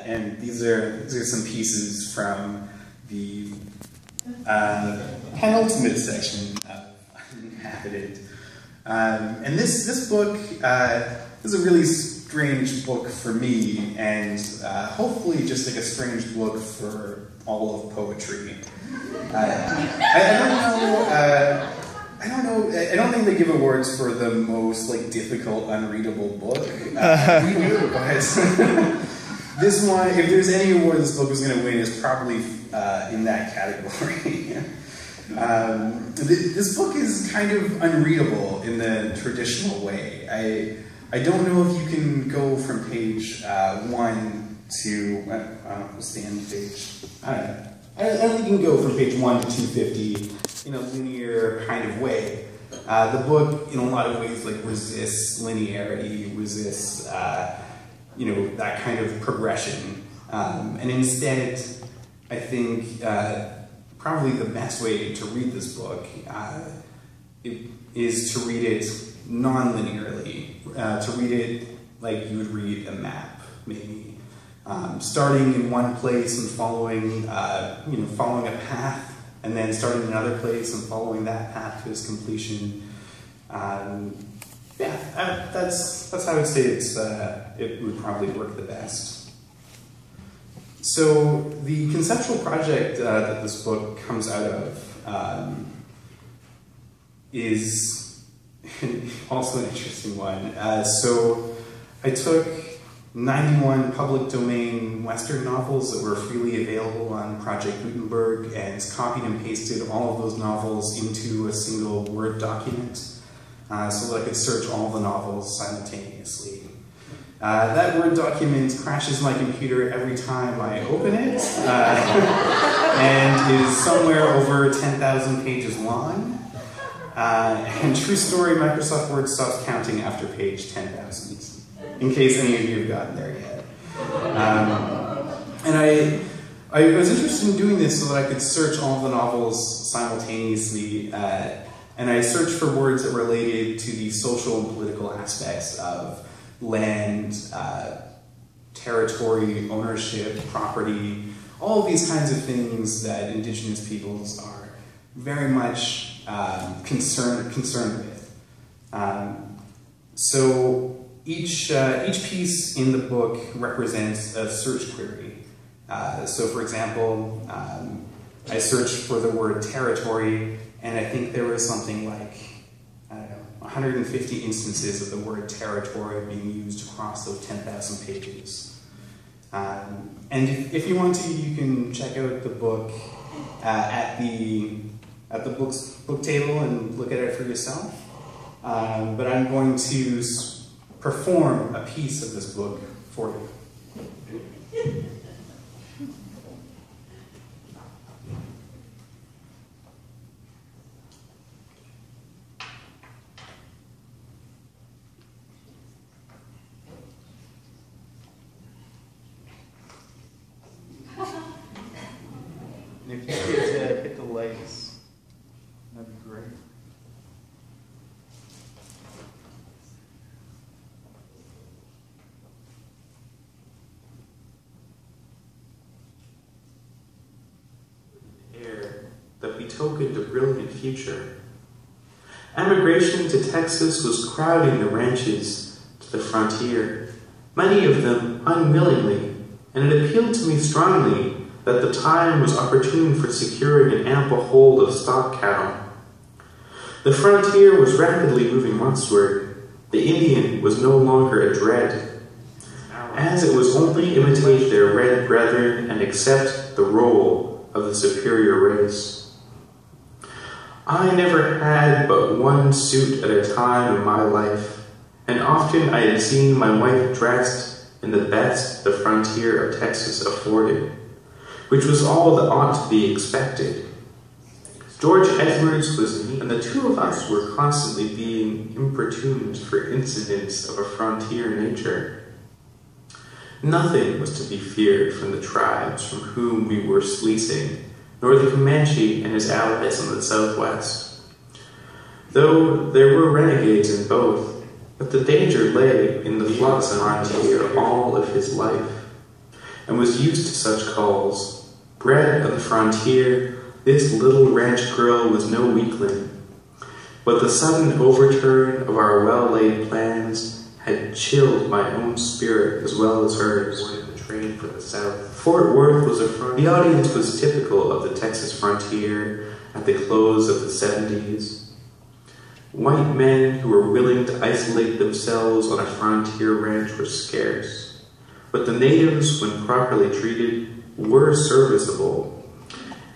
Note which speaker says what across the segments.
Speaker 1: and these are some pieces from the penultimate section of Inhabited. And this book is a really strange book for me, and hopefully just like a strange book for all of poetry. I don't think they give awards for the most like difficult, unreadable book. This one, if there's any award this book is going to win, is probably in that category. This book is kind of unreadable in the traditional way. I don't know if you can go from page 1 to, what's the end page? I don't know. I don't think you can go from page 1 to 250 in a linear kind of way. The book, in a lot of ways, like resists linearity, resists, that kind of progression. And instead, I think probably the best way to read this book is to read it non-linearly, to read it like you would read a map, maybe. Starting in one place and following a path, and then starting in another place and following that path to its completion. That's how I would say it would probably work the best. So the conceptual project that this book comes out of is also an interesting one. So I took 91 public domain Western novels that were freely available on Project Gutenberg and copied and pasted all of those novels into a single Word document so that I could search all the novels simultaneously. That Word document crashes my computer every time I open it and is somewhere over 10,000 pages long. And true story, Microsoft Word stops counting after page 10,000. In case any of you have gotten there yet. And I was interested in doing this so that I could search all the novels simultaneously, and I searched for words that related to the social and political aspects of land, territory, ownership, property, all of these kinds of things that Indigenous peoples are very much concerned with. So each piece in the book represents a search query. So for example, I searched for the word territory, and I think there was something like, 150 instances of the word territory being used across those 10,000 pages. And if you want to, you can check out the book at the book table and look at it for yourself. But I'm going to perform a piece of this book for you. And if you could hit the lights, that'd be great. That betokened a brilliant future. Emigration to Texas was crowding the ranches to the frontier, many of them unwillingly, and it appealed to me strongly that the time was opportune for securing an ample hold of stock cattle. The frontier was rapidly moving westward. The Indian was no longer a dread, as it was only imitate their red brethren and accept the role of the superior race. I never had but one suit at a time in my life, and often I had seen my wife dressed in the best the frontier of Texas afforded, which was all that ought to be expected. George Edwards was me, and the two of us were constantly being importuned for incidents of a frontier nature. Nothing was to be feared from the tribes from whom we were fleecing, nor the Comanche and his allies in the southwest, though there were renegades in both, but the danger lay in the flux frontier all of his life, and was used to such calls. Bred of the frontier, this little ranch girl was no weakling. But the sudden overturn of our well-laid plans had chilled my own spirit as well as hers. The train for the south. Fort Worth was a front. The audience was typical of the Texas frontier at the close of the 70s. White men who were willing to isolate themselves on a frontier ranch were scarce, but the natives, when properly treated, were serviceable,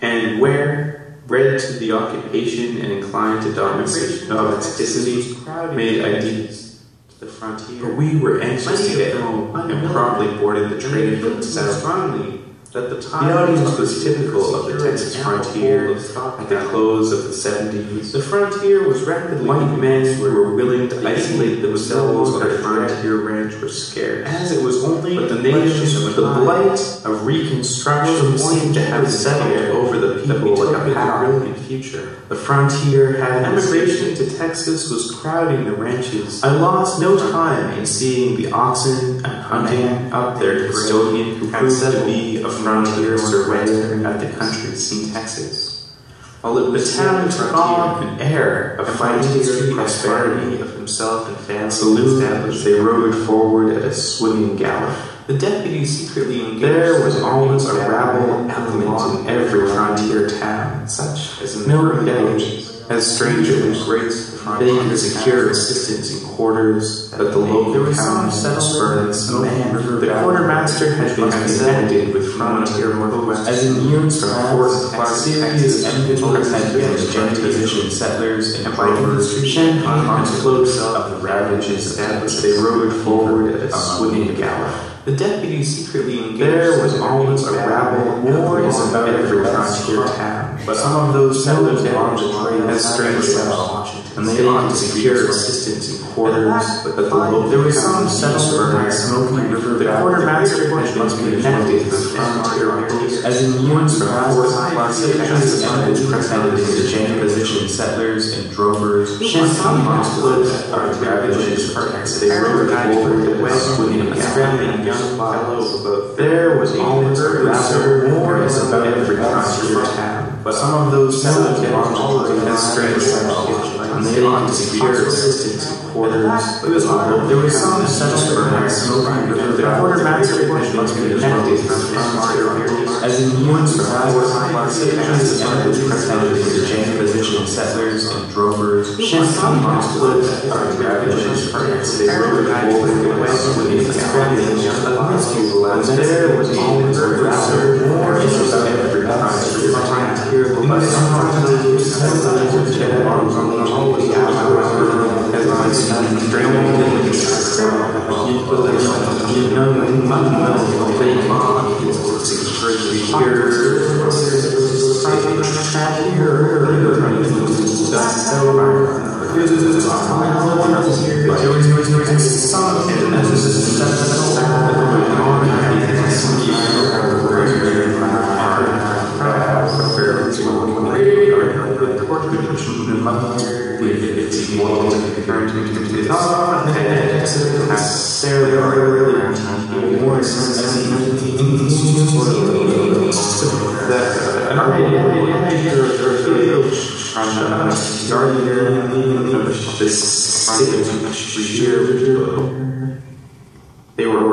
Speaker 1: and where, bred to the occupation and inclined to domesticity, made ideas to the frontier. For we were anxious to get home and promptly boarded the train for the south. Strongly that the audience was typical of the Texas frontier at the close of the 70s. The frontier was rapidly. White men who were willing to isolate themselves on a frontier ranch were scarce, as it was only. But the natives, with the blight of Reconstruction, seemed to have settled over the people like a brilliant future. The frontier had emigration to Texas was crowding the ranches. I lost no time in seeing the oxen and hunting up their custodian, who proved to be a frontier surveyor at the country seat, Texas. While the town took on an air of frontier prosperity of himself and family, saloons they rode forward at a swinging gallop. The deputy secretly engaged. There was always a rabble element in every frontier town, such as in no doubt, as strangers graced the frontier. They could secure assistance in quarters that the local towns spurned and smoking. The quartermaster had been connected with frontier Northwest, as in years past. Serious enmity had been the position settlers and provers, champagne and close of the ravages established. They rode forward at a swinging gallop. The deputy secretly engaged. There was always a rabble, war is about every frontier town, but some of those settlers belonged to trade as strangers, and they ought to secure assistance in quarters, but the local. There was some settler smoking river. The quartermaster had been connected with frontier, as in years past. Texas presented the chain position settlers and drovers. Champagne split our ravages. They rode forward at a swinging gallop. There was always a rabble, war is about every frontier town, but some of those settlers belonged to as strangers, and they ought to secure assistance in quarters. There was some settlers smoking river. The quartermaster had been connected with frontier, as in years past. Texas presented the chain position settlers and drovers. Champagne split our ravages. They rode forward at a swinging gallop. There was always a rabble, war is about every frontier town, but they were artists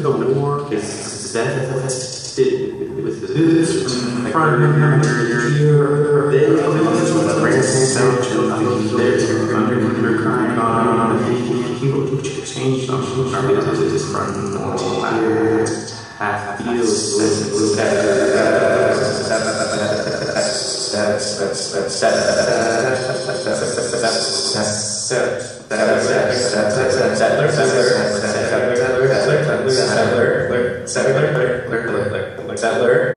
Speaker 1: over the war is vested with this frontier. They changed on this frontier. Half feels settlers